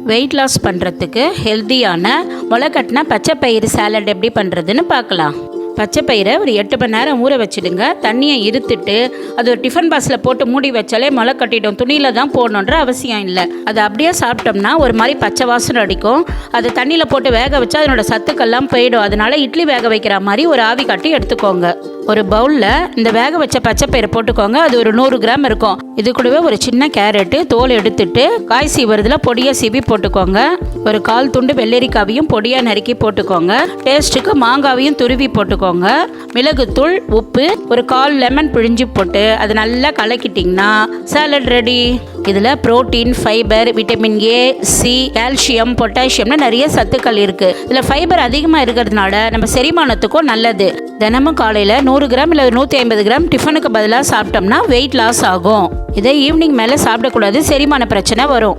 Weight loss பண்ணுறதுக்கு ஹெல்த்தியான முளைக்கட்டின பச்சைப்பயிறு சாலட் எப்படி பண்ணுறதுன்னு பார்க்கலாம். பச்சைப்பயிரை ஒரு 8 மணி நேரம் ஊற வச்சுடுங்க. தண்ணியை இருத்துட்டு அது ஒரு டிஃபன் பாக்ஸில் போட்டு மூடி வச்சாலே முளை கட்டிடும். துணியில் தான் போடணுன்ற அவசியம் இல்லை. அதை அப்படியே சாப்பிட்டோம்னா ஒரு மாதிரி பச்சை வாசனை அடிக்கும். அது தண்ணியில் போட்டு வேக வச்சா அதனோட சத்துக்கெல்லாம் போயிடும். அதனால இட்லி வேக வைக்கிற மாதிரி ஒரு ஆவி காட்டி எடுத்துக்கோங்க. ஒரு பவுலில் இந்த வேக வச்ச பச்சைப்பயிரை போட்டுக்கோங்க. அது ஒரு 100 கிராம் இருக்கும். இது கூடவே ஒரு சின்ன கேரட்டு தோல் எடுத்துட்டு காய் சீவறதுல பொடியாக சீவி போட்டுக்கோங்க. ஒரு 1/4 துண்டு வெள்ளரிக்காவையும் பொடியாக நறுக்கி போட்டுக்கோங்க. டேஸ்ட்டுக்கு மாங்காவையும் துருவி போட்டுக்கோங்க. மிளகுத்தூள், உப்பு, ஒரு 1/4 லெமன் பிழிஞ்சு போட்டு அது நல்லா கலக்கிட்டிங்கன்னா சாலட் ரெடி. இதில் protein, fibre, vitamin A, C, calcium, பொட்டாசியம்னு நிறைய சத்துக்கள் இருக்குது. இதில் ஃபைபர் அதிகமாக இருக்கிறதுனால நம்ம செரிமானத்துக்கும் நல்லது. தினமும் காலையில் 100 கிராம் இல்லை 150 கிராம் டிஃபனுக்கு பதிலாக சாப்பிட்டோம்னா வெயிட் லாஸ் ஆகும். இதை ஈவினிங் மேலே சாப்பிடக்கூடாது, செரிமான பிரச்சனை வரும்.